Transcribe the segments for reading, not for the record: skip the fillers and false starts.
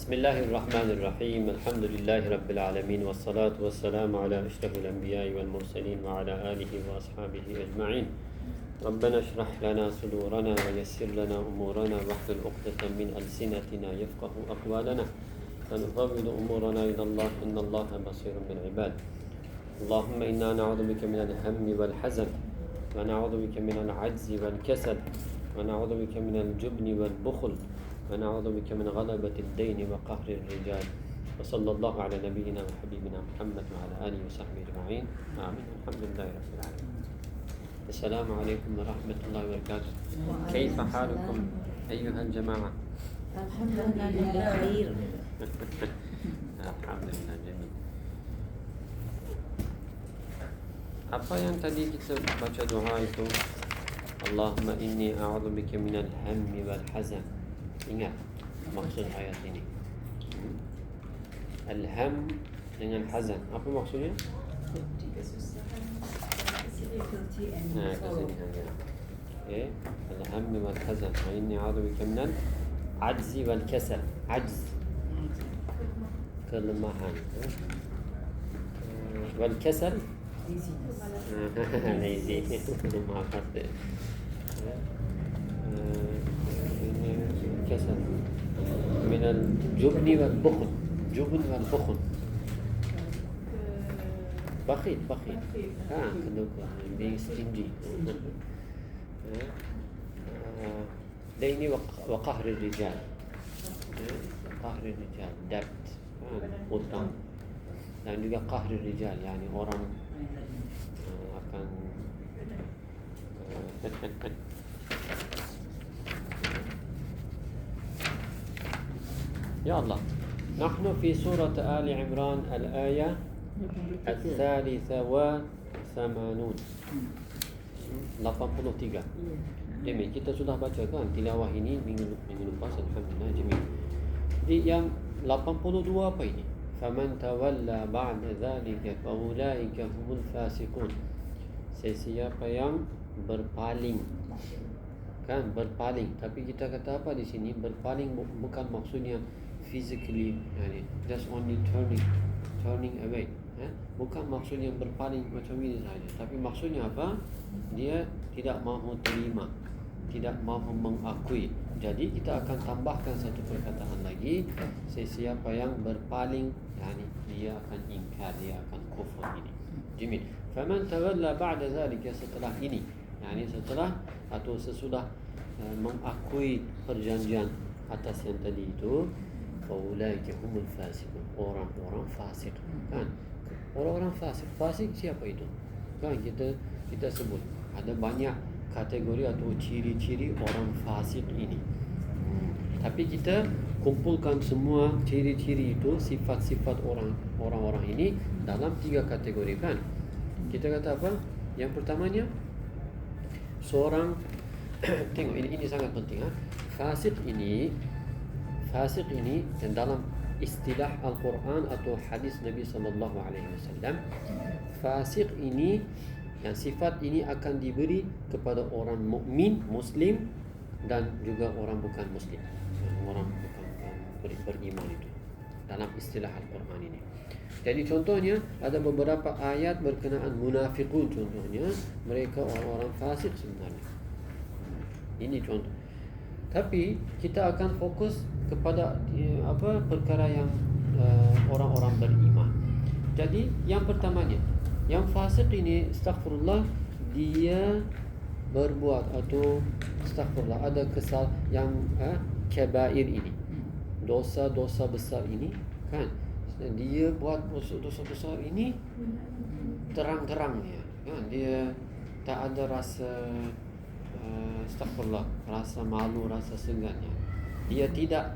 Bismillahirrahmanirrahim. Alhamdulillahi rabbil alamin wassalatu wassalamu ala asyrafil anbiya'i wal mursalin wa ala alihi wa ashabihi ajma'in. Rabbana shrah lana sudurana wa yassir lana umurana wahlul 'uqdatam min alsinatina yafqahu aqwalana. Wa nufawwidu umurana ila Allah innallaha basirun bil 'ibad. Allahumma inna na'udzubika minal hammi wal hazan wa na'udzubika minal 'ajzi wal kasal wa na'udzubika minal jubni wal bukhl ونعوذ بك من غلبة الدين وقهر الرجال وصلى الله على نبينا وحبيبنا محمد وعلى آله وصحبه أجمعين آمين الحمد لله رب العالمين. السلام عليكم ورحمة الله وبركاته. كيف حالكم أيها الجماعة؟ الحمد لله بخير. الحمد لله جميل. Apa yang tadi kita baca doa itu? Allahumma inni a'udzubika minal hammi wal hazan. Ingat maksud ayat ini. Al-ham dengan hazan. Apa maksudnya? Kesusahan, kesedihan, Kesedihan. Okay. Al-ham wal hazan. Wa inni a'udzubika minal ajzi wal kasal. Ajz, kelemahan. Wal kasal, lazy. Maaf. كسل من الجبن والبخل. جبن والبخل. بخيل being stingy. دين وقهر الرجال. قهر الرجال debt, utang. Dan juga قهر الرجال, yani orang akan يا الله. نحن في سورة آل عمران الآية 83. Jamil, kita sudah bacakan tilawah ini minggu lepas, alhamdulillah. Jamil. Jadi yang 82 apa ini? فَمَنْ تَوَلَّى بَعْدَ ذَلِكَ فَأُولَٰئِكَ هُمُ الْفَاسِقُونَ. Sesiapa yang berpaling, kan, berpaling. Tapi kita kata apa di sini? Berpaling bukan maksudnya physically, yani just only turning away. Bukan maksudnya berpaling macam ini saja. Tapi maksudnya apa? Dia tidak mahu terima, tidak mahu mengakui. Jadi kita akan tambahkan satu perkataan lagi. Sesiapa yang berpaling, yani dia akan ingkar, dia akan kufur ini. Jamil. Faman tawalla ba'da zalika, setelah ini, yani setelah atau sesudah mengakui perjanjian atas yang tadi itu, faulaika humul fasiqun, orang-orang fasik. Kan, orang-orang fasik. Fasik siapa itu? Kan kita sebut ada banyak kategori atau ciri-ciri orang fasik ini. Tapi kita kumpulkan semua ciri-ciri itu, sifat-sifat orang-orang ini dalam 3 kategori, kan. Kita kata apa? Yang pertamanya, seorang tengok ini sangat penting. Fasik ini dan dalam istilah Al-Quran atau hadis Nabi sallallahu alaihi wasallam, fasik ini, yang sifat ini akan diberi kepada orang mukmin, muslim, dan juga orang bukan muslim, orang bukan beriman itu dalam istilah Al-Quran ini. Jadi contohnya ada beberapa ayat berkenaan munafiqun, contohnya mereka orang-orang fasik sebenarnya. Ini contoh. Tapi kita akan fokus kepada perkara yang orang-orang beriman. Jadi yang pertamanya, yang fasik ini, astaghfirullah, dia berbuat atau astaghfirullah, ada kesal yang kabair ini, dosa-dosa besar ini, kan. Dia buat dosa besar ini terang-terangnya, kan. Dia tak ada rasa astaghfirullah, rasa malu, rasa segannya. Dia tidak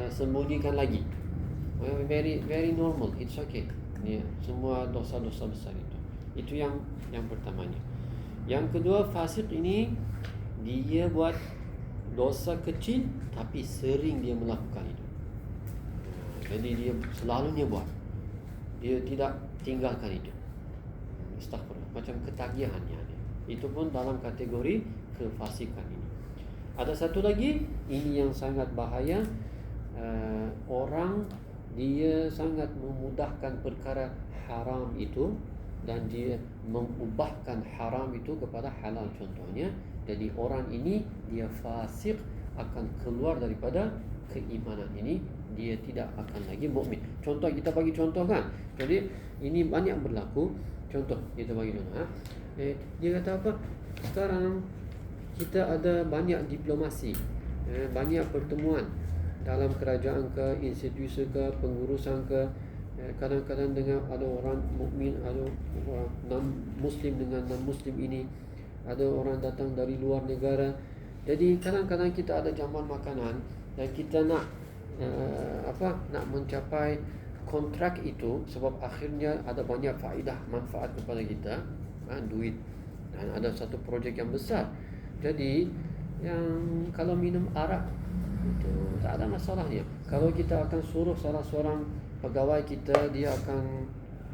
sembunyikan lagi. Very very normal, it's okay. Dia semua dosa-dosa besar itu. Itu yang pertamanya. Yang kedua, fasik ini dia buat dosa kecil tapi sering dia melakukan itu. Jadi dia selalunya buat. Dia tidak tinggalkan itu. Astaghfirullah, macam ketagihannya. Itu pun dalam kategori kefasikan ini. Ada satu lagi, ini yang sangat bahaya, orang dia sangat memudahkan perkara haram itu dan dia mengubahkan haram itu kepada halal contohnya. Jadi orang ini dia fasik, akan keluar daripada keimanan ini, dia tidak akan lagi mukmin. Contoh, kita bagi contoh kan. Jadi ini banyak berlaku. Contoh kita bagi contoh. Dia kata apa? Sekarang kita ada banyak diplomasi, banyak pertemuan dalam kerajaan ke, institusi ke, pengurusan ke. Kadang-kadang dengan ada orang mukmin, ada orang non-muslim dengan non-muslim ini, ada orang datang dari luar negara. Jadi kadang-kadang kita ada jamuan makanan dan kita nak nak mencapai kontrak itu, sebab akhirnya ada banyak faedah, manfaat kepada kita, duit, dan ada satu projek yang besar. Jadi yang kalau minum arak itu tak ada masalahnya. Kalau kita akan suruh salah seorang pegawai kita, dia akan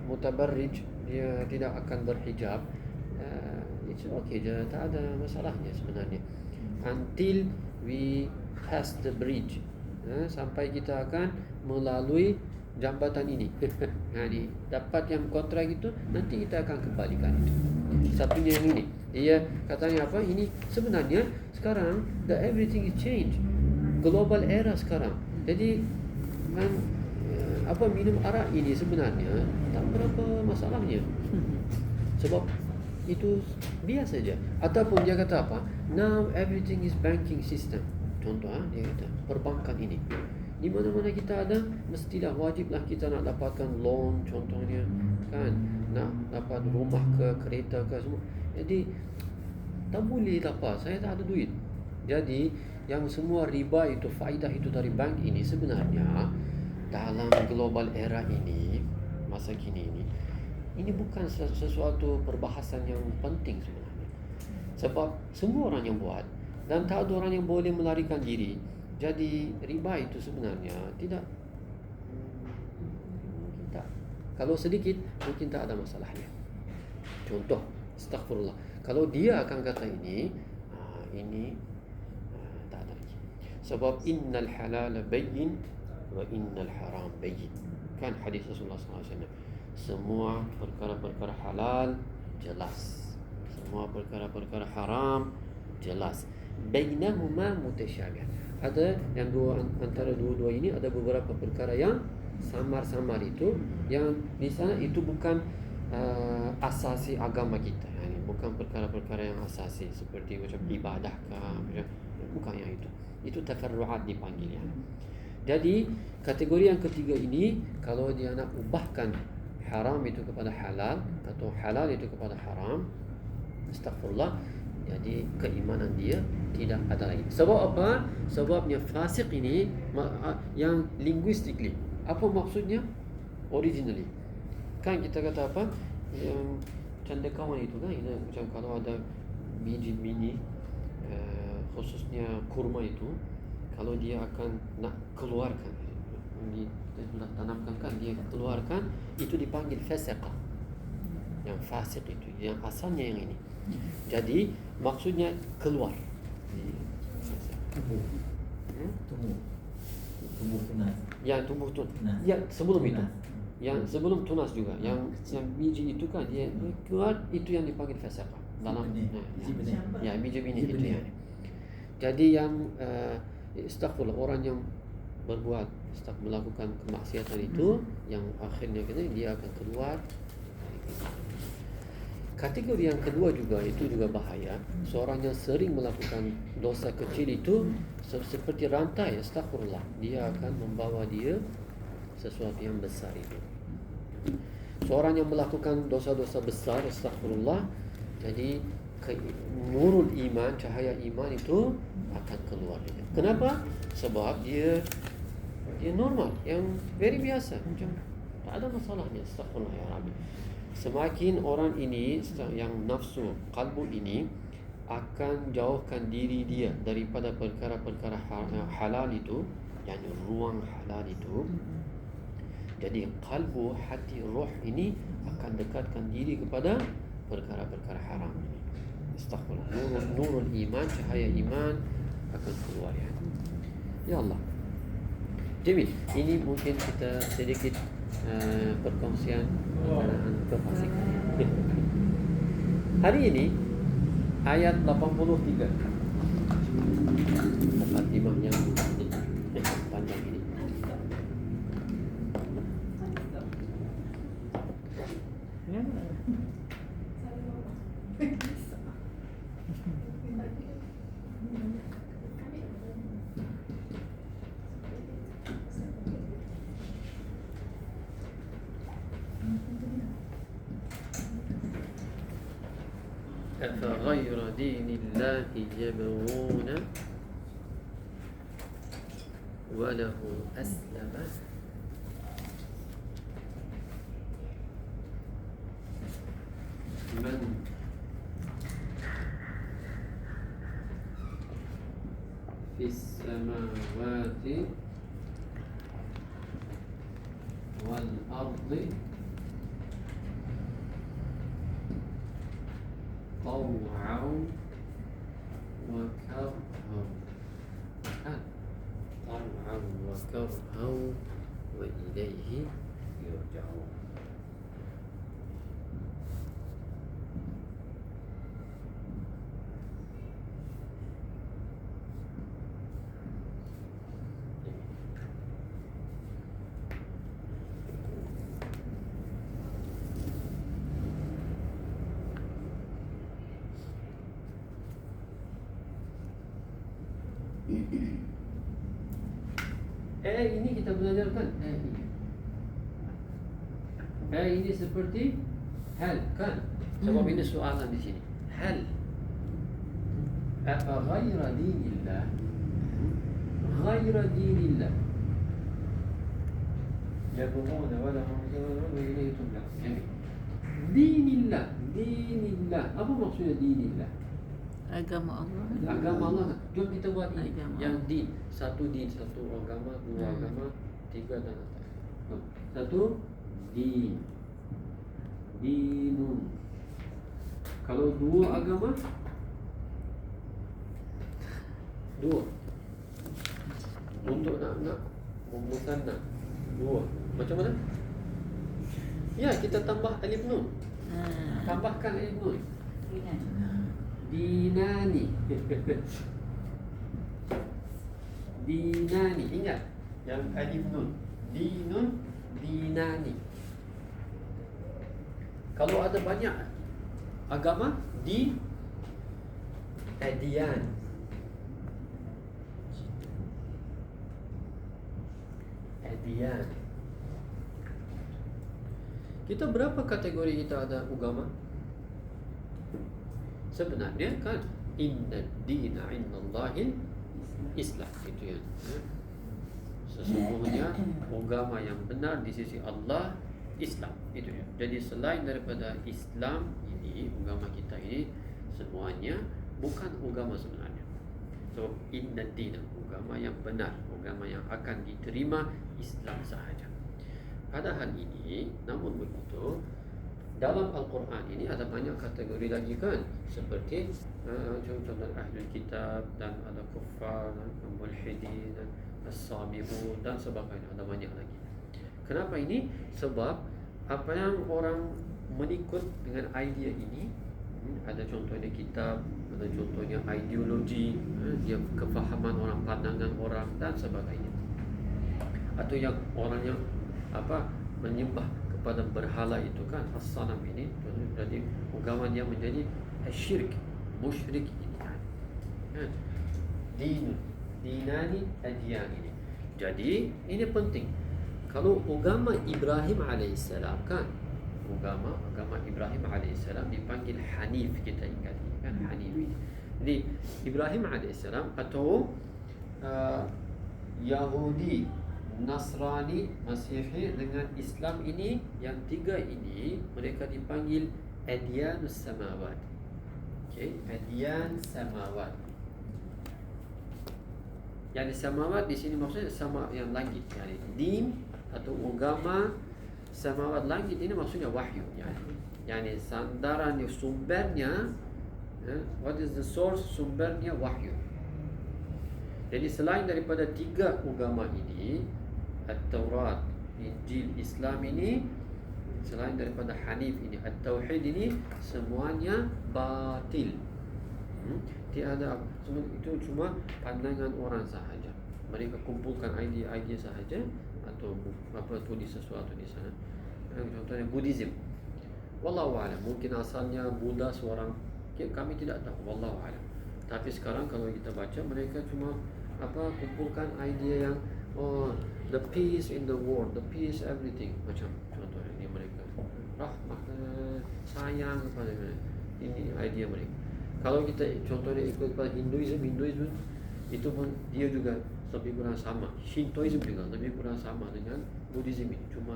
mutabarrij, dia tidak akan berhijab, it's okay je, tak ada masalahnya sebenarnya, until we pass the bridge, sampai kita akan melalui jambatan ini. Jadi dapat yang kontrak itu, nanti kita akan kembalikan itu. Satunya yang ini, dia katanya apa, ini sebenarnya sekarang everything is change, global era sekarang. Jadi minum arak ini sebenarnya tak berapa masalahnya, sebab itu biasa saja. Ataupun dia kata apa, now everything is banking system. Contoh, dia kata perbankan ini, di mana-mana kita ada, mestilah wajiblah kita nak dapatkan loan contohnya kan, nak dapat rumah ke, kereta ke, semua. Jadi tak boleh dapat, saya tak ada duit. Jadi yang semua riba itu, faedah itu dari bank ini, sebenarnya dalam global era ini, masa kini ini bukan sesuatu perbahasan yang penting sebenarnya. Sebab semua orang yang buat dan tak ada orang yang boleh melarikan diri. Jadi riba itu sebenarnya tidak, mungkin tak, kalau sedikit mungkin tak ada masalahnya. Contoh, astaghfirullah, kalau dia akan kata ini tak ada lagi. Sebab innal halala bayyin wa innal haram bayyin. Kan hadis Rasulullah SAW. Semua perkara-perkara halal jelas, semua perkara-perkara haram jelas. Bainahuma mutasyabih. Ada yang antara dua-dua ini ada beberapa perkara yang samar-samar itu, yang di sana itu bukan asasi agama kita. Yani bukan perkara-perkara yang asasi seperti macam ibadah ke, bukan yang itu. Itu tafarru'at dipanggil. Jadi kategori yang ketiga ini, kalau dia nak ubahkan haram itu kepada halal atau halal itu kepada haram, astagfirullah, jadi keimanan dia tidak ada lagi. Sebab apa? Sebabnya fasik ini yang linguistically, apa maksudnya originally? Kan kita kata apa, yang candakawan itu kan, macam kalau ada biji-biji khususnya kurma itu, kalau dia akan nak keluarkan, tanamkan kan, dia keluarkan, itu dipanggil fasaqah. Yang fasik itu, yang asalnya yang ini. Jadi maksudnya keluar. Tumbuh tunas. Yang tumbuh tunas. Ya, sebelum itu. Yang sebelum tunas juga. Yang biji itu kan dia keluar, itu yang dipanggil fasaqah. Dalam biji benih. Ya, biji benih itu yang. Jadi yang astagfirullah, orang yang berbuat melakukan kemaksiatan itu, yang akhirnya dia akan keluar. Kategori yang kedua juga, itu juga bahaya. Seorang yang sering melakukan dosa kecil itu seperti rantai, astagfirullah, dia akan membawa dia sesuatu yang besar itu. Seorang yang melakukan dosa-dosa besar, astagfirullah, jadi nurul iman, cahaya iman itu akan keluar juga. Kenapa? Sebab dia normal, yang very biasa, macam tak ada masalahnya, astagfirullah ya Rabbi. Semakin orang ini yang nafsu, kalbu ini akan jauhkan diri dia daripada perkara-perkara halal itu, yang ruang halal itu. Jadi kalbu, hati, roh ini akan dekatkan diri kepada perkara-perkara haram ini. Astagfirullah, nurul iman, cahaya iman akan keluar ya. Ya Allah. Jamil, ini mungkin kita sedikit perkongsian berkenaan kefasikan. Hari ini ayat 83 mukadimah yang panjang ini. أفغير دين الله يبغون وله أسلم من في السماوات والأرض طوعا وكرها طوعا وكرها وإليه يرجعون. Ini kita belajarkan ini seperti hal kan, sebab ini soalan di sini. Hal ghaira dinillah, ghaira dinillah yabghuna wa lahum wa ilayhi turja'un. Dinillah, dinillah, apa maksudnya dinillah? Agama Allah. Agama Allah. Jom kita buat ini. Agama. Yang din, satu agama, dua agama, tiga dan atas. Satu din, dinun. Kalau dua agama, dua. Untuk nak memusanna dua. Macam mana? Ya, kita tambah alif nun. Tambahkan alif nun. Dinani. Dinani, ingat yang alif nun. Dinun, dinani. Kalau ada banyak agama, di adiyan. Adiyan. Kita berapa kategori kita ada agama? Sebenarnya kan inna dina indallahil Islam, itu yang sesungguhnya agama yang benar di sisi Allah Islam, itu ya. Jadi selain daripada Islam ini, agama kita ini semuanya bukan agama sebenarnya. So inna dina, agama yang benar, agama yang akan diterima Islam sahaja. Pada hal ini, namun begitu, dalam Al-Quran ini ada banyak kategori lagi kan, seperti contoh ahli kitab, dan ada kuffar, mulhidin, as-sabiqun dan sebagainya, ada banyak lagi. Kenapa ini? Sebab apa yang orang mengikut dengan idea ini, ada contohnya kitab, ada contohnya ideologi, yang kefahaman orang, pandangan orang dan sebagainya. Atau yang orang yang menyembah kepada berhala itu kan, as-sanam ini, jadi agama dia menjadi syirik, musyrik ini kan. Dinani adiyan ini. Jadi ini penting. Kalau agama Ibrahim alaihissalam kan, agama Ibrahim alaihissalam dipanggil Hanif, kita ingat kan, Hanif ini. Jadi Ibrahim alaihissalam atau Yahudi, Nasrani, Masihi dengan Islam ini, yang tiga ini mereka dipanggil Adyanus Samawat. Okay, Adyan Samawat. Yang Samawat di sini maksudnya sama yang langit, yani din atau agama Samawat, langit ini maksudnya wahyu, yani sandaran sumbernya, what is the source, sumbernya wahyu. Jadi selain daripada tiga agama ini, Taurat, Injil, Islam ini, selain daripada Hanif ini, At-Tauhid ini, semuanya batil. Tiada, itu cuma pandangan orang sahaja. Mereka kumpulkan idea sahaja atau tulis sesuatu di sana. Contohnya Buddhism. Wallahu a'lam. Mungkin asalnya Buddha seorang, kami tidak tahu. Wallahu a'lam. Tapi sekarang kalau kita baca, mereka cuma kumpulkan idea yang the peace in the world, the peace everything. Macam contohnya ini mereka rahmat, sayang kepada mereka. Ini idea mereka. Kalau kita contohnya ikut pada Hinduism itu pun dia juga lebih kurang sama. Shintoism juga lebih kurang sama dengan Buddhism ini. Cuma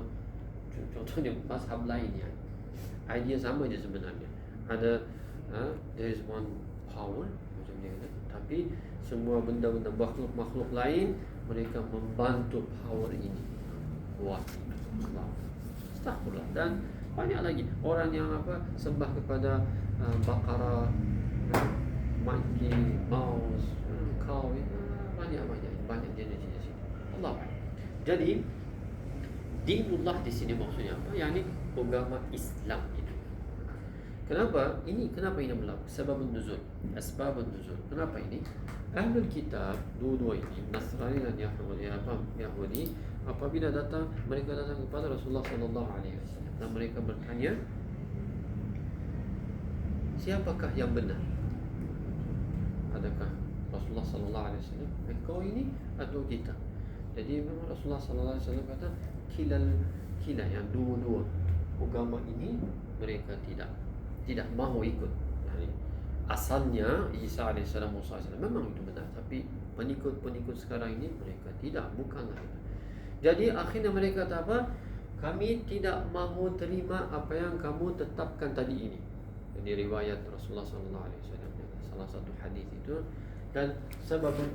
contohnya mazhab lainnya. Idea sama je sebenarnya. Ada there is one power macam dia kata. Tapi semua benda-benda makhluk lain mereka membantu power ini. Wah, astagfirullah. Dan banyak lagi orang yang sembah kepada Baqarah, monkey, mouse, cow, banyak jenis-jenis ini. Allah. Jadi dinullah di sini maksudnya apa? Yani agama Islam itu. Kenapa ini berlaku? Sebabun nuzul, asbabun nuzul. Kenapa ini? Ahlul kitab dua-dua ini, Nasrani dan Yahudi, apabila mereka datang kepada Rasulullah sallallahu alaihi wasallam dan mereka bertanya, siapakah yang benar? Adakah Rasulullah sallallahu alaihi wasallam, engkau ini atau kita? Jadi memang Rasulullah sallallahu alaihi wasallam kata kila yang dua-dua agama ini mereka tidak mahu ikut. Yani asalnya Isa alaihissalam, Musa alaihissalam memang itu benar, tapi pengikut sekarang ini mereka bukanlah itu. Jadi akhirnya mereka kata apa? Kami tidak mahu terima apa yang kamu tetapkan tadi ini. Ini riwayat Rasulullah sallallahu alaihi wasallam, salah satu hadis itu. Dan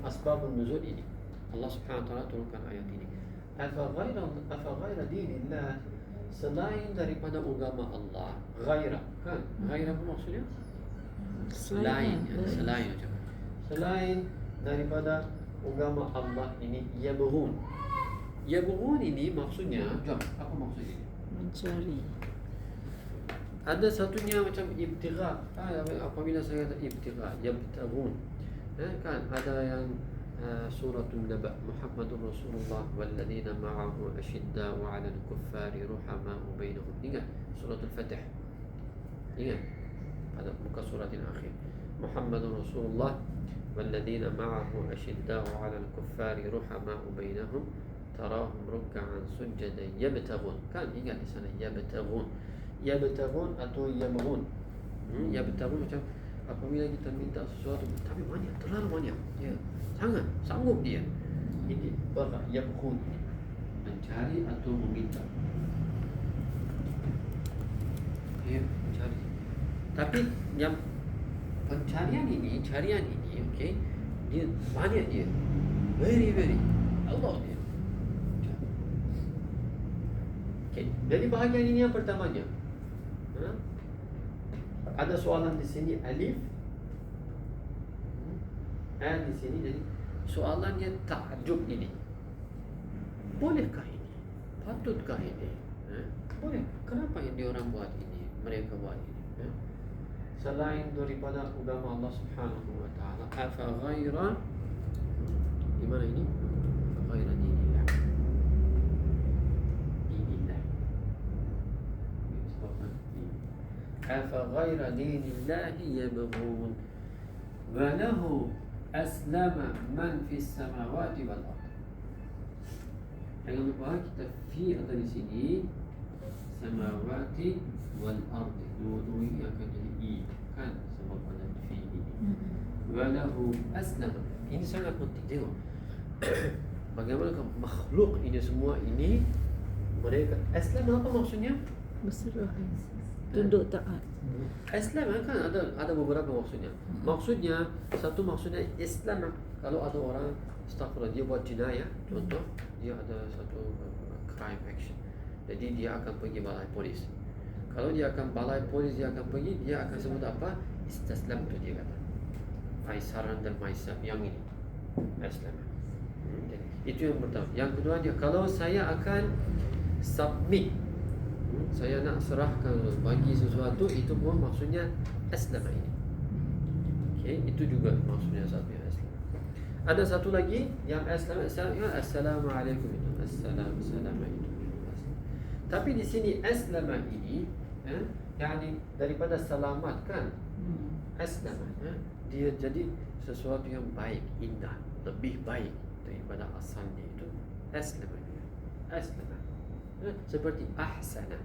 asbabun nuzul ini Allah Subhanahu wa taala turunkan ayat ini. Afa ghaira dinillah, selain daripada agama Allah, ghaira, kan? Ghaira apa maksudnya? Selain daripada agama Allah ini, yabghun ini maksudnya, apa maksudnya? Mencari. Ada satunya macam ibtigha. Apabila saya kata ibtigha, yabtaghun, kan ada yang suratul Naba, Muhammadur Rasulullah walladzina ma'ahu ashidda'u 'alal kuffari ruhama'u bainahum. Ingat suratul Fatih, ingat pada muka surat yang akhir, Muhammadur Rasulullah walladzina ma'ahu ashidda'u 'alal kuffari ruhama'u bainahum tarahum ruk'an sujadan yabtaghun. Kan ingat di sana yabtaghun atau yabghun. Yabtaghun macam apabila kita minta sesuatu tapi banyak, terlalu banyak, ya, sangat sanggup dia. Ini yabghun, mencari atau meminta, ya, mencari. Tapi yang carian ini, okay, dia banyak, dia very Allah dia. Okay. Jadi bahagian ini yang pertamanya. Ada soalan di sini alif, di sini, jadi soalannya takjub ini. Bolehkah ini? Patutkah ini? Boleh. Kenapa ini orang buat ini? Mereka buat ini. Selain daripada agama Allah Subhanahu wa taala, afa ghaira, di mana ini? Afa ghaira dinillah. Afa ghaira dinillahi yabghun wa lahu aslama man fis samawati wal ardh. Jangan lupa kita fi ada di sini, samawati wal ardh. Dua-dua ini akan jadi i, kan, sebab ada fi ini. Wa lahu aslama. Ini sangat penting, tengok. Bagaimana makhluk ini semua ini mereka aslam, apa maksudnya? Berserah, tunduk taat. Islam kan ada beberapa maksudnya. Maksudnya satu maksudnya Islam, kalau ada orang astagfirullah dia buat jenayah, contoh dia ada satu crime action, jadi dia akan pergi balai polis. Kalau dia akan balai polis, dia akan pergi, dia akan sebut apa? Istaslam tu dia kata. I surrender myself, yang ini Islam. Itu yang pertama. Yang kedua dia, kalau saya akan submit, saya nak serahkan bagi sesuatu, itu pun maksudnya aslama ini. Okey, itu juga maksudnya satu yang aslama. Ada satu lagi yang aslama, assalamualaikum itu. Assalamualaikum. Tapi di sini aslama ini yakni daripada selamat kan. Aslama dia jadi sesuatu yang baik, indah, lebih baik daripada asalnya itu. Aslama. Seperti ahsana,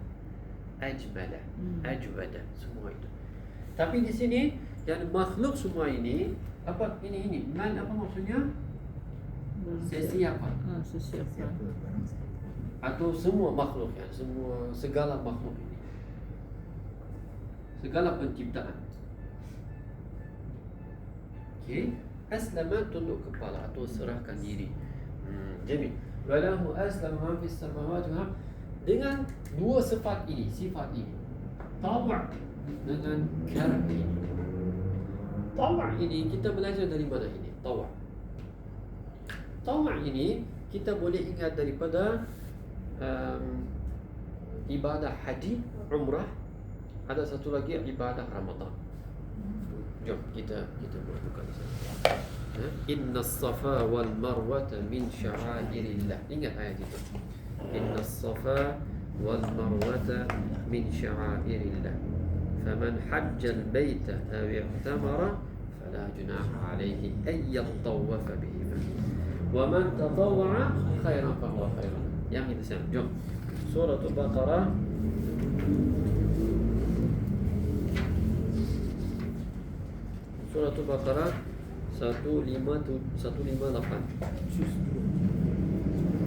ajmala, ajwada, semua itu. Tapi di sini yang makhluk semua ini apa ini man apa maksudnya? Sesiapa? Sesiapa. Atau semua makhluk ya, segala makhluk ini, segala penciptaan. Okey, aslama tunduk kepala atau serahkan diri. Jadi walahu aslama ma fis samawati wal ard, dengan dua sifat ini, tawa' dengan karah ini. Tawa' ini kita belajar dari mana ini? Tawa' ini kita boleh ingat daripada ibadah haji, umrah, ada satu lagi ibadah Ramadan. Jom kita buka di sana. Inna as-safa wal marwata min sya'airillah. Ingat ayat itu. Inna as-safa wal marwata min sya'airillah. Faman hajja al-baita aw i'tamara fala junaha alayhi ay yatawafa bihima. Wa man tatawwa'a khairan fa huwa khairun. Yang itu sama. Jom. Surah Al-Baqarah Surah Al-Baqarah 158.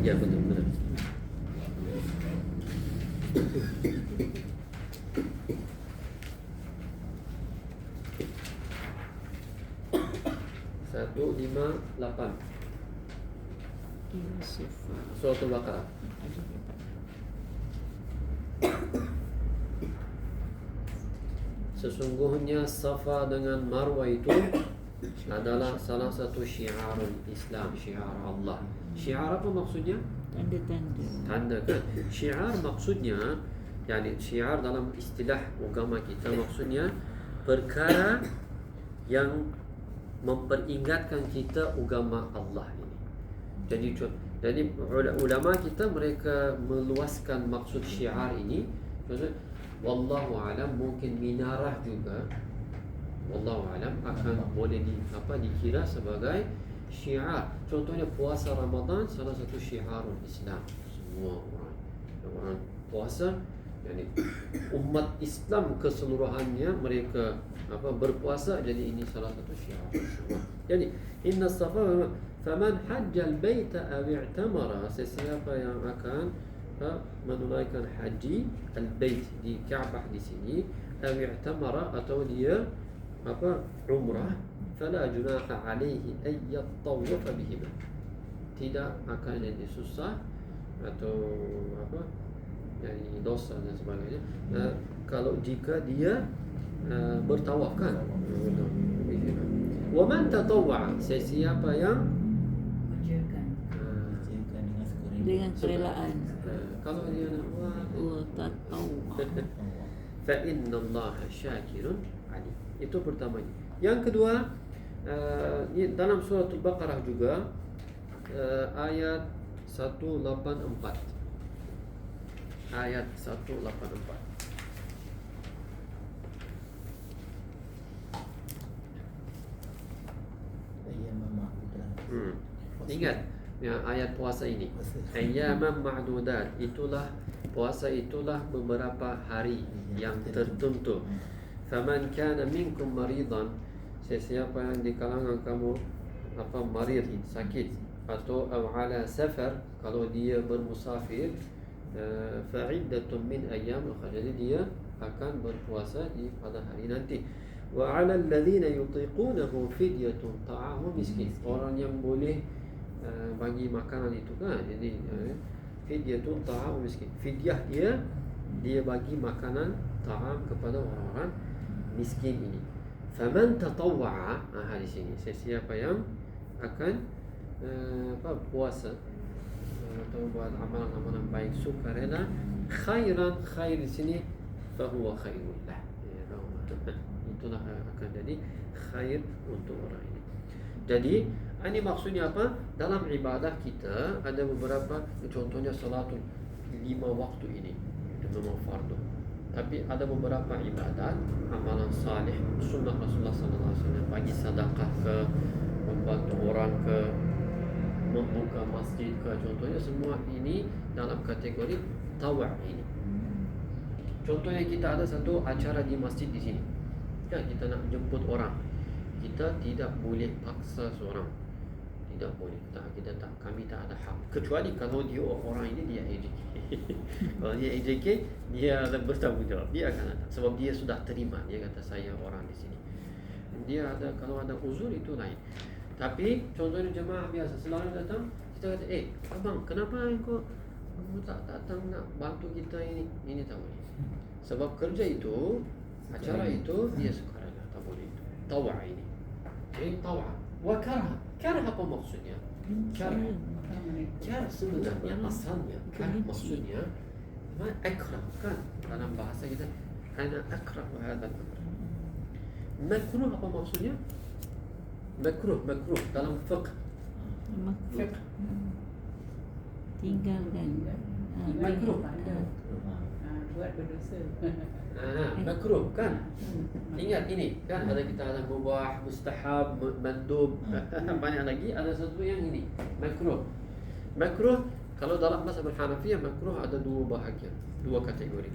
Ya betul. Surah Al-Baqarah. Sesungguhnya Safa dengan Marwah itu adalah salah satu syiarul Islam, syiar Allah. Syiar apa maksudnya? Tanda kan? Syiar maksudnya, yani syiar dalam istilah agama kita maksudnya perkara yang memperingatkan kita agama Allah ini. Jadi ulama kita mereka meluaskan maksud syiar ini. Maksud wallahu alam, mungkin minarah juga wallahu alam akan boleh dikira sebagai syiar. Contohnya puasa Ramadan salah satu syiarul Islam. Semua orang puasa, yani umat Islam keseluruhannya mereka berpuasa, jadi ini salah satu syiar. Jadi inna safa faman hajjal baita aw i'tamara, sesiapa yang akan menunaikan haji al-bait di Ka'bah di sini, aw i'tamara atau dia umrah, fala junaha alaihi ay yatawafa bihima, tidak akan jadi susah atau yani dosa dan sebagainya kalau jika dia bertawaf kan. Wa man tatawwa, sesiapa yang dengan kerelaan. Kalau dia nak tatawwa, fa innallaha syakirun alim. Itu pertamanya. Yang kedua, dalam surah Al-Baqarah juga ayat 184. Ayat 184. Ingat ya, ayat puasa ini. Ayyaman ma'dudat, itulah puasa, itulah beberapa hari yang tertentu. Faman kana minkum maridan, sesiapa yang di kalangan kamu marid, sakit, atau ala safar, kalau dia bermusafir, fa'iddatun min ayyam ukhra, jadi dia akan berpuasa pada hari nanti. Wa 'ala alladhina yutiqunahu fidyatun ta'amu miskin, orang yang boleh bagi makanan itu kan, jadi fidyatun ta'amu miskin, fidyah dia bagi makanan ta'am kepada orang-orang miskin ini. Faman tatawwa'a, di sini sesiapa yang akan puasa atau buat amalan-amalan baik sukarela, khairan, khair di sini fahuwa khairul lah. Itulah akan jadi khair untuk orang ini. Jadi ini maksudnya apa? Dalam ibadah kita ada beberapa, contohnya salatul 5 waktu ini itu memang fardu. Tapi ada beberapa ibadat, amalan saleh, sunnah Rasulullah SAW, bagi sedekah ke, membantu orang ke, membuka masjid ke, contohnya semua ini dalam kategori tawa' ini. Contohnya kita ada satu acara di masjid di sini. Ya, kita nak jemput orang. Kita tidak boleh paksa seorang. Tidak boleh. Kami tak ada hak. Kecuali kalau dia orang ini dia AJK. Kalau dia AJK, dia bertanggungjawab. Dia akan datang. Sebab dia sudah terima. Dia kata saya orang di sini. Dia ada, kalau ada uzur itu lain. Tapi contohnya jemaah biasa selalu datang, kita kata, abang, kenapa kamu tak datang nak bantu kita ini? Ini tak boleh. Sebab kerja itu, acara itu dia sukarela, tak boleh itu. Tawa' ini. Tawa'. Wa karha. Karha apa maksudnya? Karha. Karha sebenarnya asalnya, karha maksudnya akrah kan? Dalam bahasa kita, ana akrah hadha al-amr. Makruh apa maksudnya? Makruh dalam fiqh. Fiqh. Tinggalkan. Makruh. Buat berdosa. Makruh kan? Ingat ini kan, ada kita ada mubah, mustahab, mandub, banyak lagi. Ada satu yang ini makruh. Makruh kalau dalam mazhab Hanafiyah, makruh ada dua bahagian, dua kategori.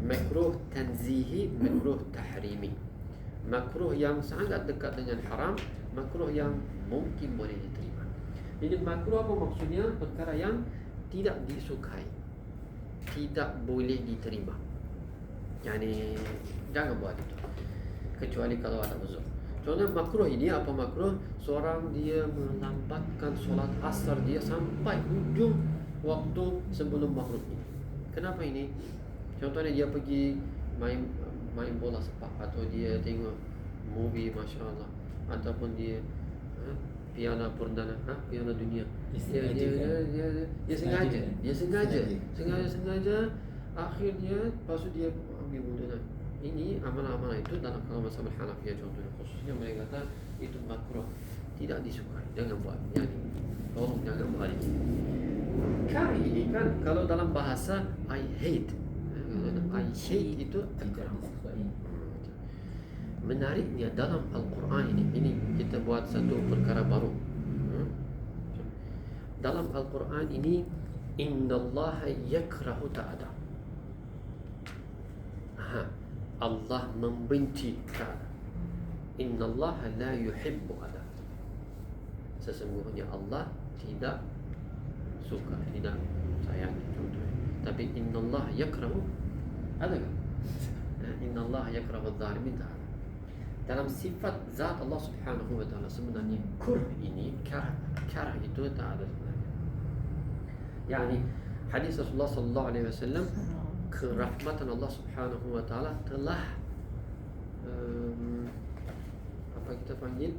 Makruh tanzihi, makruh tahrimi. Makruh yang sangat dekat dengan haram, makruh yang mungkin boleh diterima. Jadi makruh apa maksudnya? Perkara yang tidak disukai, tidak boleh diterima. Yani jangan buat itu kecuali kalau ada uzur. Contoh makruh ini apa makruh? Seorang dia melambatkan solat asar dia sampai ujung waktu sebelum maghrib ini. Kenapa ini? Contohnya dia pergi main bola sepak, atau dia tengok movie Masya Allah, ataupun dia piala perdana, piala dunia. Dia sengaja akhirnya lepas dia ambil wudhu. Ini amalan-amalan itu dalam kalau mazhab Hanafiyah contohnya khususnya mereka kata itu makruh, tidak disukai, jangan buat. Yani tolong jangan buat itu. Kari ini kan kalau dalam bahasa I hate. I hate itu tidak disukai. Menariknya dalam Al-Quran ini kita buat satu perkara baru. Dalam Al-Quran ini innallaha yakrahu ta'ada. Allah membenci ta'ada. Innallaha la yuhibbu ada. Sesungguhnya Allah tidak suka, tidak sayang contohnya. Tapi innallaha yakrahu ada kan? Innallaha yakrahu adh-dhalimin ta'ala. Dalam sifat zat Allah Subhanahu wa taala sebenarnya kurh ini, karah itu tak ada sebenarnya. Yani hadis Rasulullah sallallahu alaihi wasallam, kerahmatan Allah Subhanahu wa taala telah apa kita panggil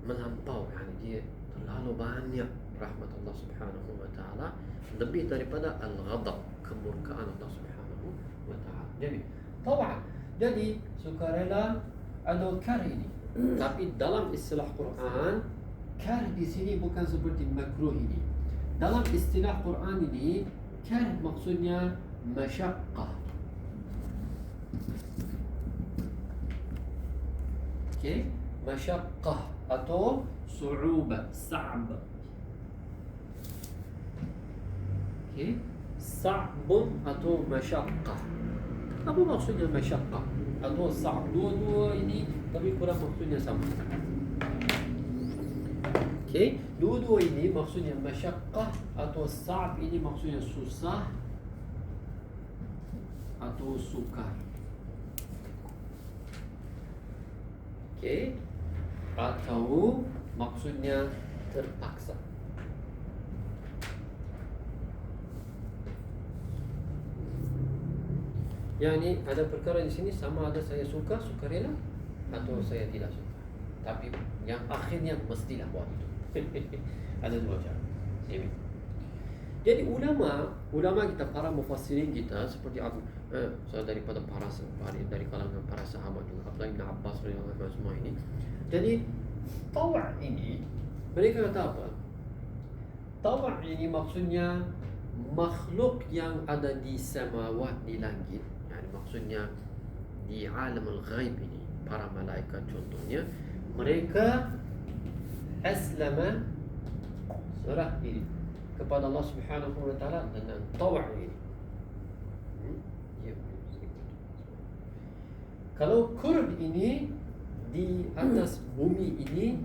melampau, yani dia terlalu banyak rahmat Allah Subhanahu wa taala, lebih daripada al-ghadab, kemurkaan Allah Subhanahu wa taala. Jadi sukarela atau kar ini. Tapi dalam istilah Quran, kar di sini bukan seperti makruh ini. Dalam istilah Quran ini, kar maksudnya masyaqqah. Okay, masyaqqah atau su'ubah, sa'b. Okay, sa'bun atau masyaqqah. Apa maksudnya masyaqqah atau sa'b? Dua-dua ini tapi kurang maksudnya sama. Okay, dua-dua ini maksudnya masyaqqah atau sa'b ini maksudnya susah atau sukar. Okay, atau maksudnya terpaksa. Yani ada perkara di sini sama ada saya suka, sukarela, atau saya tidak suka. Tapi yang akhirnya mestilah buat itu. Ada dua cara. Jadi ulama kita, para mufassirin kita seperti daripada dari kalangan para sahabat juga, Abdullah bin Abbas radhiyallahu anhu semua ini. Jadi tawa' ini mereka kata apa? Tawa' ini maksudnya makhluk yang ada di samawat, di langit. Yani maksudnya di alamul ghaib ini, para malaikat contohnya, mereka aslama surah ini kepada Allah Subhanahu wa taala dengan tawa' ini. Kalau kurb ini di atas bumi ini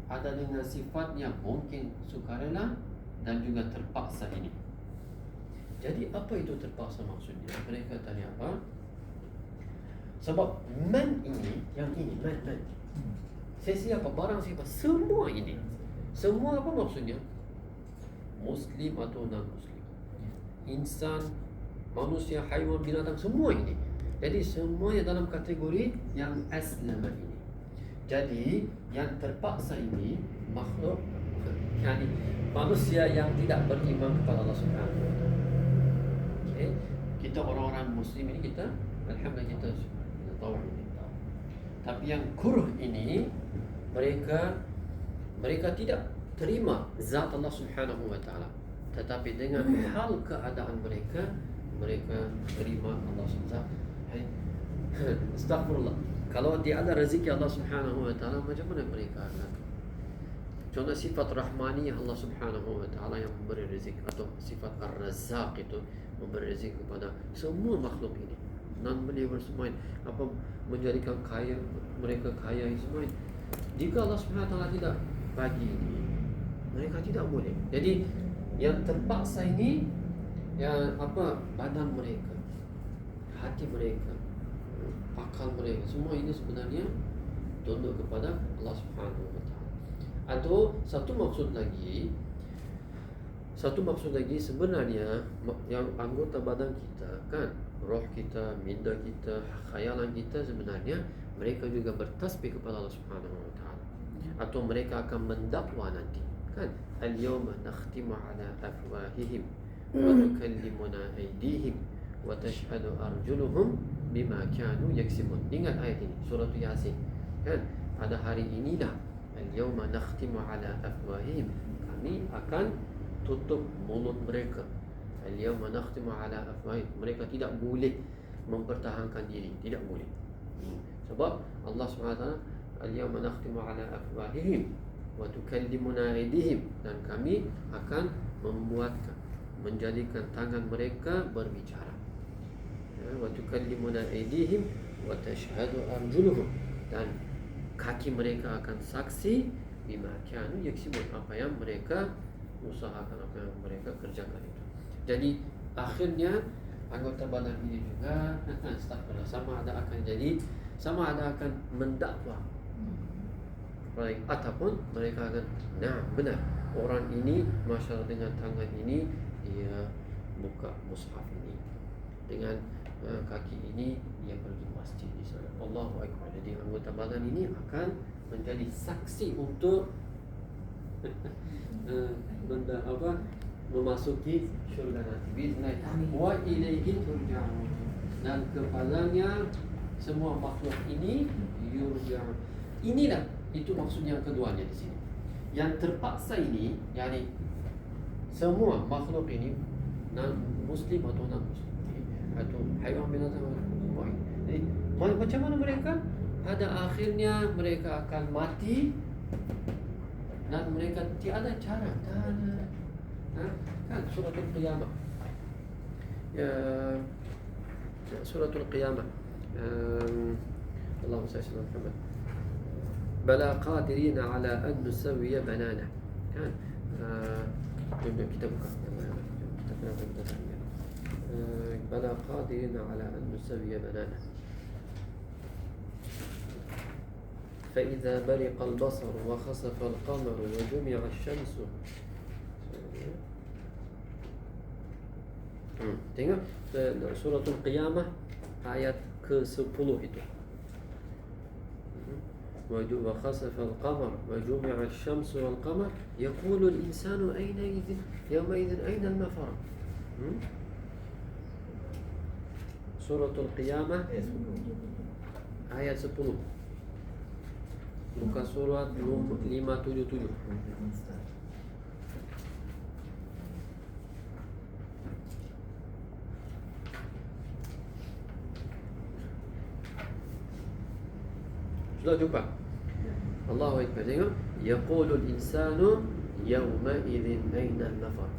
ada dengan sifatnya mungkin sukarela dan juga terpaksa ini. Jadi apa itu terpaksa maksudnya? Mereka tanya apa? Sebab man ini, yang ini man. Siapa barang siapa, semua ini. Semua apa maksudnya? Muslim atau non-Muslim, insan, manusia, haiwan, binatang, semua ini. Jadi semuanya dalam kategori yang aslama ini. Jadi yang terpaksa ini makhluk, yani manusia yang tidak beriman kepada Allah Subhanahu wa taala. Okay? Kita orang-orang Muslim ini, kita alhamdulillah kita tahu ini. Tapi yang kurh ini mereka tidak terima zat Allah Subhanahu wa taala, tetapi dengan hal keadaan mereka terima Allah Subhanahu. Astagfirullah. Kalau dia ada rezeki Allah Subhanahu wa taala, macam mana mereka akan? Contoh sifat rahmaniyah Allah Subhanahu wa taala yang memberi rezeki, atau sifat ar-razzaq itu memberi rezeki kepada semua makhluk ini. Non-believer semua ini, apa menjadikan kaya mereka kaya semua ini. Jika Allah Subhanahu wa taala tidak bagi ini, mereka tidak boleh. Jadi yang terpaksa ini yang apa, badan mereka, hati mereka, akal mereka, semua ini sebenarnya tunduk kepada Allah Subhanahu wa taala. Atau satu maksud lagi sebenarnya yang anggota badan kita kan, roh kita, minda kita, khayalan kita, sebenarnya mereka juga bertasbih kepada Allah Subhanahu wa taala. Atau mereka akan mendakwa nanti kan, al-yawma nakhtimu ala afwahihim wa tukallimuna aydihim wa tashhadu arjuluhum bima kanu yaksibun. Ingat ayat ini, surah Yasin kan, pada hari inilah al-yawma nakhtimu ala afwahihim, kami akan tutup mulut mereka. Al-yawma nakhtimu ala afwahihim, mereka tidak boleh mempertahankan diri, tidak boleh. Sebab Allah SWT, al-yawma nakhtimu ala afwahihim wa tukallimuna aydihim, dan kami akan menjadikan tangan mereka berbicara. Wa tukallimuna aydihim wa tashhadu arjuluhum, dan kaki mereka akan saksi bima kanu yaksibun, apa yang mereka usahakan, apa yang mereka kerjakan itu. Jadi akhirnya anggota badan ini juga sama ada akan mendakwa, ataupun mereka akan benar, orang ini masyaallah dengan tangan ini dia buka mushaf ini, dengan kaki ini dia pergi masjid di sana. Allahu akbar. Jadi anggota badan ini akan menjadi saksi untuk memasuki syurga nanti. Bismillah. Wa ilaihi turja'un. Dan kepadanya semua makhluk ini yurja'un. Inilah itu maksud yang keduanya di sini. Yang terpaksa ini, yakni semua makhluk ini, non-Muslim atau non-Muslim, atau haiwan, binatang, semua ini. Jadi macam mana mereka? Pada akhirnya mereka akan mati dan mereka tiada cara. Kan suratul qiyamah. Suratul qiyamah. Allahumma salli ala Muhammad. Bala qadirina ala an nusawwiya banana. Kan? Kita buka. Kita tanya. Bala qadirina ala an nusawwiya banana. فإذا برق البصر وخسف القمر وجمع الشمس. Tengok suratul Qiyamah ayat ke-10 itu. وخسف القمر وجمع الشمس والقمر يقول الإنسان يومئذ أين المفر. Surah Al-Qiyamah ayat 10. Buka surat 577. Sudah jumpa? Allahu Akbar. Tengok. Yaqulul insanu yawma idzin aina al-mafar.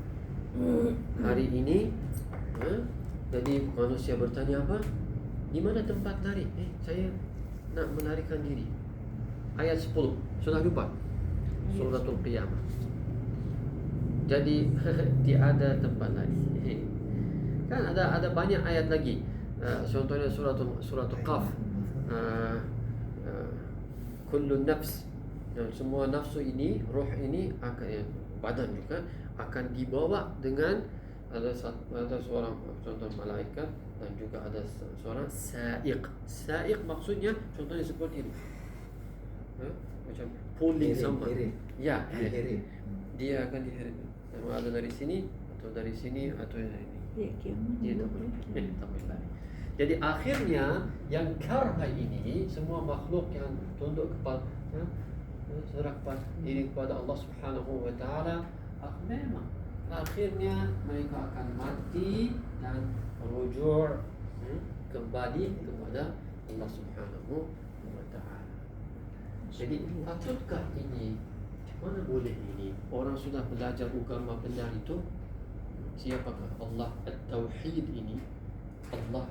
Hari ini jadi manusia bertanya apa? Di mana tempat lari? Saya nak melarikan diri. Ayat 10. Sudah jumpa? Suratul Qiyamah. Jadi tiada tempat lari. Kan ada banyak ayat lagi. Contohnya suratul Qaf. Kullu nafs, dan semua nafsu ini, roh ini akan, badan juga akan dibawa dengan ada seorang contoh malaikat dan juga ada seorang sa'iq. Sa'iq maksudnya contohnya seperti ini, macam pulling sama. Ya, dia akan diheret. Ada dari sini atau dari sini atau dari ini. Dia tak boleh lari. Jadi akhirnya yang karha ini, semua makhluk yang tunduk kepada serah kepada diri kepada Allah Subhanahu wa taala, memang akhirnya mereka akan mati dan rujuk kembali kepada Allah Subhanahu wa taala. Jadi patutkah ini? Mana boleh ini? Orang sudah belajar agama benar itu, siapakah Allah At-Tauhid ini? Allah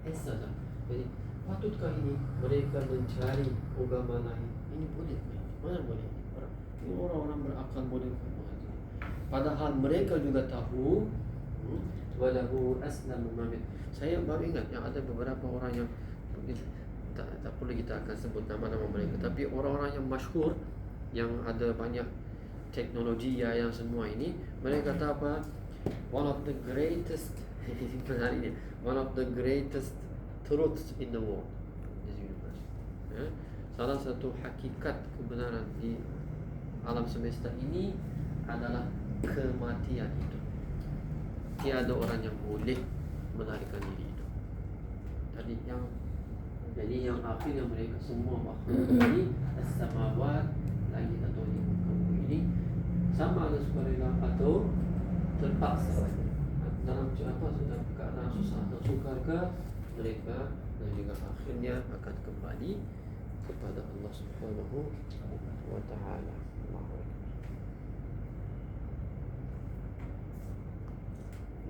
Esa. Jadi patutkah ini mereka mencari agama lain? Ini boleh? Mana boleh? Ini orang-orang berakal boleh. Padahal mereka juga tahu walahu aslamu mamit. Saya baru ingat yang ada beberapa orang yang tak perlu kita akan sebut nama-nama mereka, tapi orang-orang yang masyhur yang ada banyak teknologi yang semua ini, mereka kata apa? One of the greatest one of the greatest truths in the world, this universe. Salah satu hakikat kebenaran di alam semesta ini adalah kematian itu. Tiada orang yang boleh melarikan diri itu. Jadi yang akhirnya mereka semua makhluk ini, as-samawat, langit atau di muka bumi ini, sama ada sukarela atau terpaksa dalam keadaan susah atau sukar ke, mereka dan juga akhirnya akan kembali kepada Allah Subhanahu wa taala.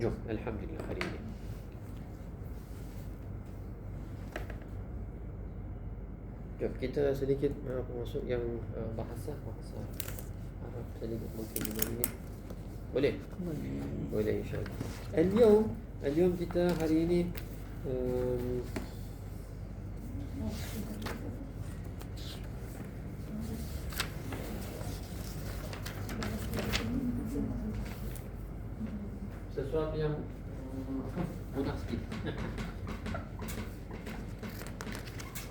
Jom, alhamdulillah hari ini. Jom kita sedikit masuk yang bahasa Arab sedikit mungkin 5 minit. Boleh? Boleh insyaAllah. اليوم kita hari ini sesuatu yang mudah sikit.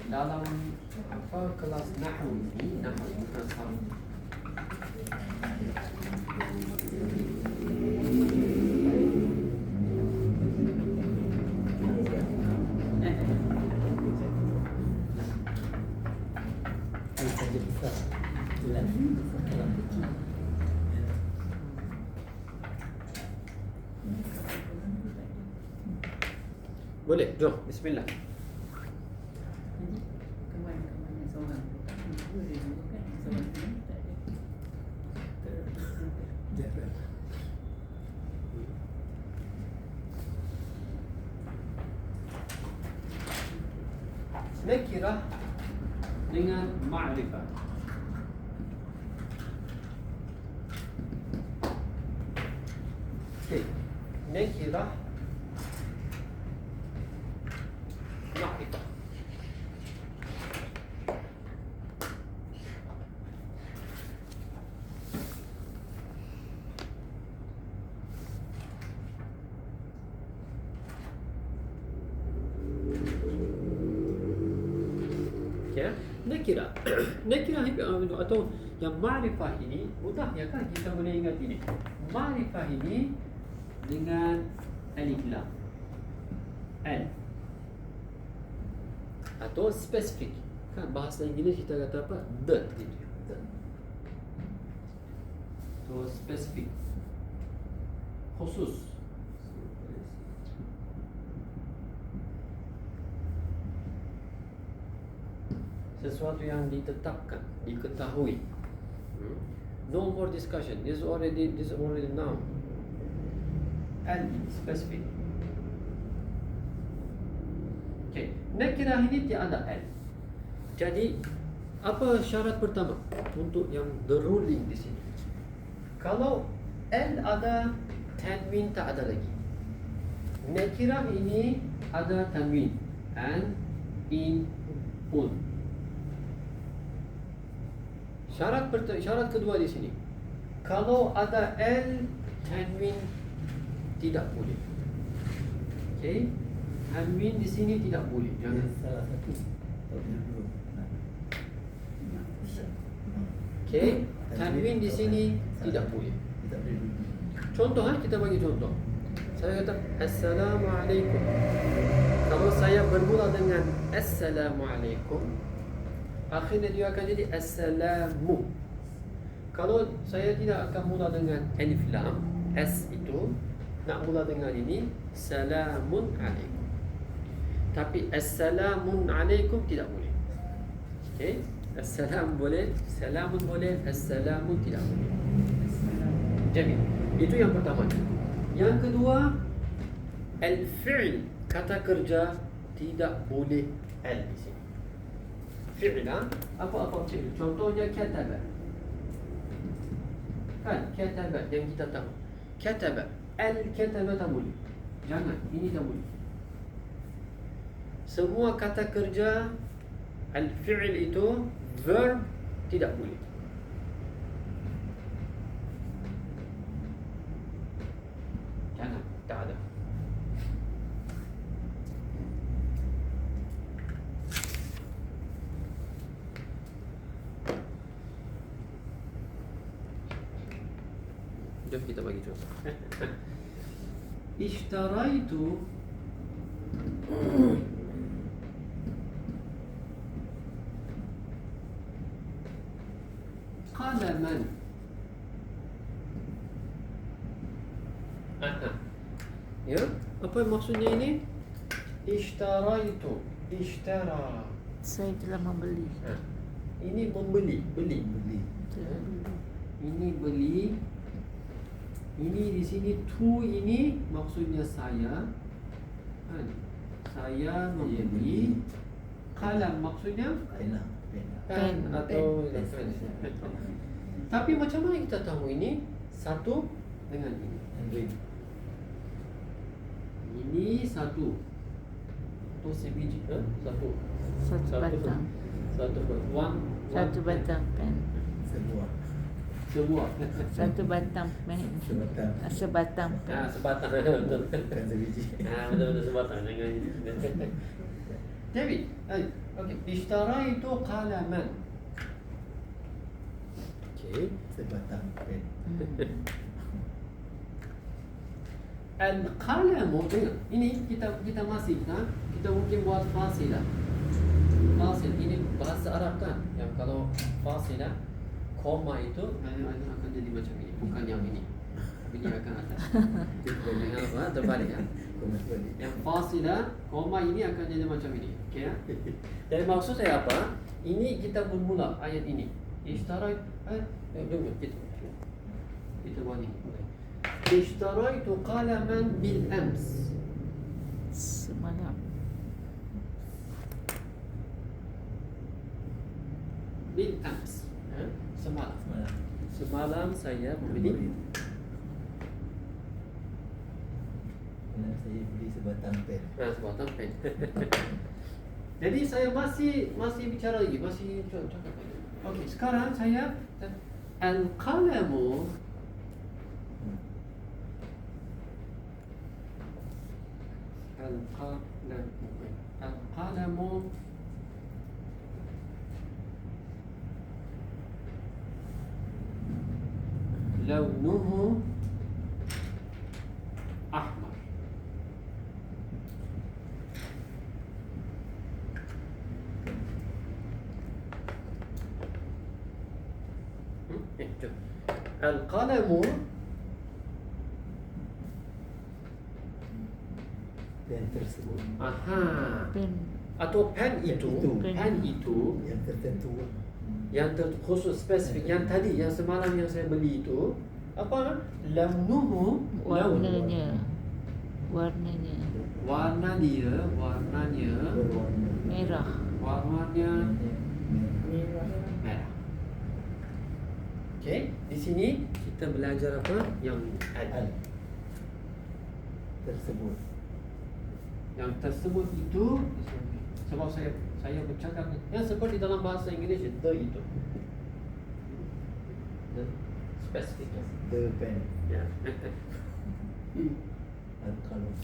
Dalam kelas nahwu ini, nahwu bukan sarf. Boleh, jom, bismillah. Kemana seorang boleh juga kan, seorang tak ada. Nakirah dengan ma'rifah. Okey, nakirah ma'rifah. Ya. Nakirah. Nakirah atau yang ma'rifah ini mudah ya kan, kita boleh ingat ini. Ma'rifah ini dengan alif lam. Al atau spesifik. Kan bahasa Inggeris kita kata apa? The gitu. The. So spesifik. Khusus. Sesuatu yang ditetapkan, diketahui. No more discussion. This is already now. And specific. Okay. Nakirah ini tiada al. Jadi apa syarat pertama untuk yang the ruling di sini? Kalau al ada, tanwin tak ada lagi. Nakirah ini ada tanwin and in un. Syarat kedua di sini, kalau ada L, tanwin tidak boleh. Okay, tanwin di sini tidak boleh. Jangan salah satu. Okay, tanwin di sini tidak boleh. Contoh, kita bagi contoh. Saya kata Assalamualaikum. Kalau saya bermula dengan Assalamualaikum, akhirnya dia akan jadi Assalamu. Kalau saya tidak akan mula dengan alif lam, S itu, nak mula dengan ini Salamun alaikum. Tapi Assalamun alaikum tidak boleh. Okay, Assalam boleh, Salamun boleh, Assalamun tidak boleh. Jadi, itu yang pertama. Yang kedua, al-fi'l, kata kerja tidak boleh al di sini. Fi'l, apa-apa fi'l. Contohnya kataba. Kan, kataba yang kita tahu. Kataba, al-kataba tak boleh. Jangan, ini tak boleh. Semua kata kerja al-fi'l itu verb tidak boleh. Jangan, tak ada. Jom kita bagi contoh. Ishtaraitu qalaman. Ya, apa maksudnya ini? Ishtaraitu, ishtara. Saya telah membeli. Ini membeli, beli. Telah beli. Ini beli. Ini di sini tu, ini maksudnya saya. Kan? Saya membeli. Kalam maksudnya Pena. pen atau Pen. pen. Tapi macam mana kita tahu ini satu dengan ini? Ini satu. Tu sebiji, satu. Satu batang. Satu one. Satu batang pen. Sebuah. Satu batang pen. Sebatang. Sebatang pen. Sebatang. Betul. Bukan sebiji. Betul sebatang. Jangan. Jadi, okey. Ishtaraitu qalaman. Okey. Sebatang pen. Al-qalamu, ini kita masih kita mungkin buat fasilah. Fasil ini bahasa Arab kan, yang kalau fasilah koma itu akan jadi macam ini, bukan yang ini. Ini akan atas. Dengan apa? Terbalik kan? Yang fasilah koma ini akan jadi macam ini. Okey ya? Jadi maksud saya apa? Ini kita bermula ayat ini. Ishtarai kita buat ini. Ishtaraitu qalaman bil ams. Semalam. Bil ams. Semalam. Semalam saya membeli. Saya beli sebatang pen. Sebatang pen. Jadi saya masih bicara lagi, masih cakap lagi. Okey, sekarang saya al-qalamu al-qalamu launuhu ahmar. Jom. Al-qalamu Pen tersebut Pen. atau pen itu, Pen. pen itu yang tertentu. yang khusus spesifik yang tadi yang semalam yang saya beli itu apa? Launuhu, laun. Warnanya. Warnanya. Warna dia, warnanya Berwarna Merah. warnanya merah. merah. Okey, di sini kita belajar apa? Yang Al tersebut. yang tersebut itu sebab saya bercakap yang seperti dalam bahasa Inggeris the itu. The spesifik. The pen. Ya. Al-qalam.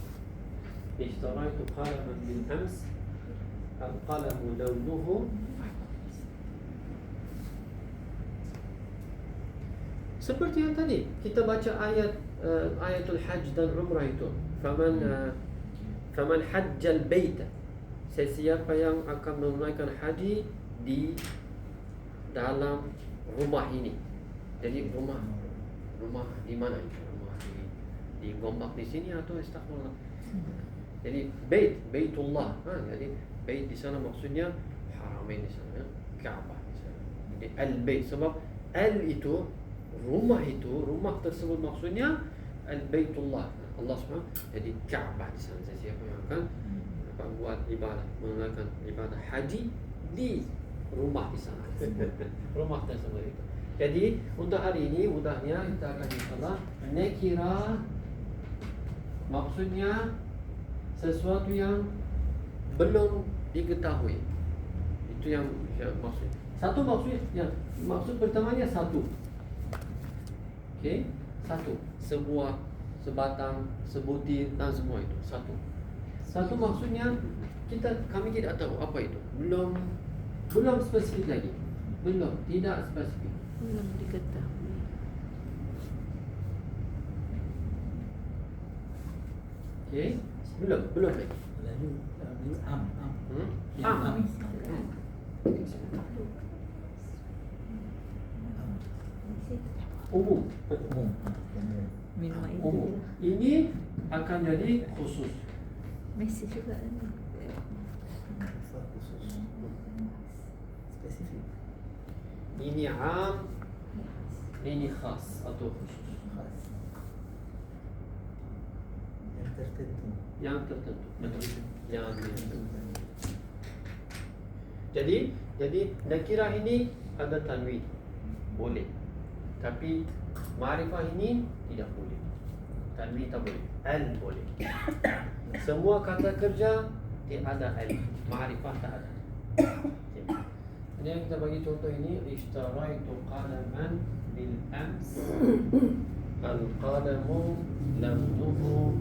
اشتريت قلما بالأمس القلم لونه seperti yang tadi kita baca ayat ayatul hajj dan umrah itu faman hajjal baita, sesiapa yang akan menunaikan haji di dalam rumah ini. Jadi rumah di mana itu? Rumah di Gombak di sini atau astagfirullah. Jadi baitullah, jadi bait di sana maksudnya haramain di sana, Ka'bah di sana. Jadi al-bait sebab al itu rumah tersebut maksudnya al-baitullah, Allah SWT. Jadi Ka'bah di sana. Siapa yang akan buat ibadah, menunaikan ibadah haji di rumah di sana. Rumah tersebut itu. Jadi untuk hari ini mudahnya kita akan insyaallah nakira maksudnya sesuatu yang belum diketahui. Itu yang maksud. Satu maksud pertamanya satu. Okey, satu. Sebuah, sebatang, sebutir dan semua itu satu. Satu maksudnya kami tidak tahu apa itu. Belum spesifik lagi. Tidak spesifik. Belum diketahui. Okey, belum lagi. Lalu am. Yang Am. am. Umum. Umum. Minum air Umum. dulu. Ini akan jadi khusus. Mesej juga ni. Khusus. Spesifik. Ini am, ini khas atau khusus. Khas. Yang tertentu. Yang tertentu. Betul. Yang tertentu. Jadi nakirah ini ada tanwin. Boleh. Tapi ma'rifah ini tidak boleh. Tanwin tak boleh. Al boleh. Semua kata kerja dia ada al. Ma'rifah tak ada. Okay. Ini yang kita bagi contoh ini, ishtaraitu qalaman bil ams. Al qalamu launuhu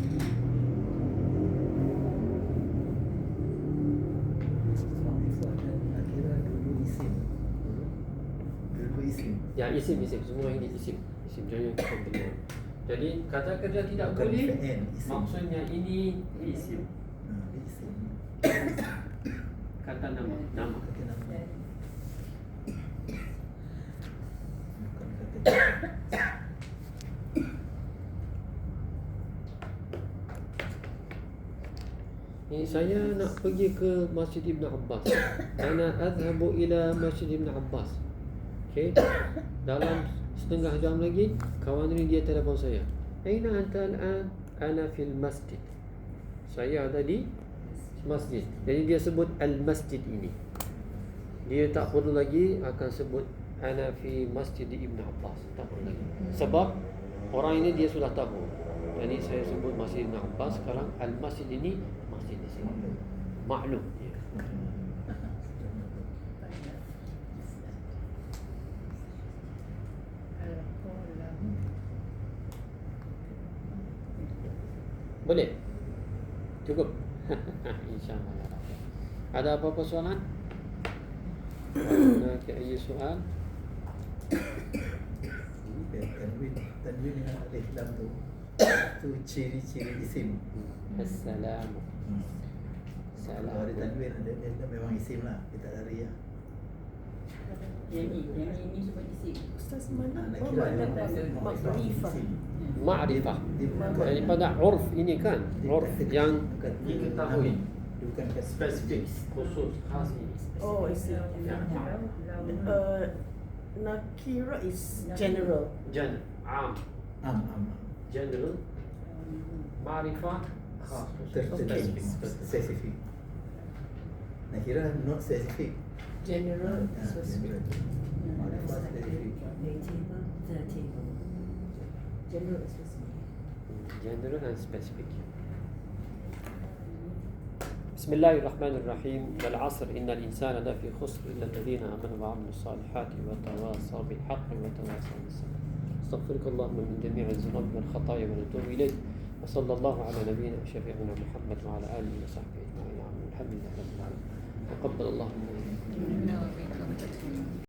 Itu ada akhirnya dulu isim. Dulu isim. ya isim semua ini isim jangan kita benar. Jadi kata kerja tidak Bukan boleh fi'il, isim. maksudnya ini isim Isim. kata nama Kata nama. Bukan kata Ini saya nak pergi ke Masjid Ibn Abbas. Ana adhabu ila Masjid Ibn Abbas. Okey. Dalam setengah jam lagi kawan ini dia telefon saya. Aina anta al-an? Ana fil masjid. Saya ada di masjid. Jadi dia sebut al-masjid ini. Dia tak perlu lagi akan sebut ana fi Masjid Ibn Abbas. Tak perlu lagi. Sebab orang ini dia sudah tahu. Jadi saya sebut Masjid Ibn Abbas, sekarang al-masjid ini masjid di sini. Maklum. Ya. Boleh? Cukup? InsyaAllah. Ada apa-apa soalan? Nak ke soal? tanwin. tanwin dengan alif lam tu tu ciri-ciri isim. Assalamu. Kalau ada tanwin dia memang isim lah, kita lari lah. Yang ini sebab isi. Ustaz mana? Nak Oh, kira mana yang makrifah. isim. Ma'rifah. Dia bukan Daripada urf ini kan, dia urf bukan- yang bukan diketahui. Dia bukan spesifik, khusus, khas ini. Oh, I see. Nakira is general. Am. am. General. Ma'rifah. Khas. Tertentu, spesifik. Nak kira not specific. General, specific. Makrifah spesifik. General is specific. General and specific. بسم الله الرحمن الرحيم والعصر إن الإنسان لفي خسر إلا الذين آمنوا وعملوا الصالحات وتواصوا بالحق وتواصوا بالصبر. استغفرك اللهم من جميع الذنوب والخطايا ونتوب إليك وصلى الله على نبينا وشفيعنا محمد وعلى آله وصحبه أجمعين. الحمد لله رب العالمين. وقبل الله منا.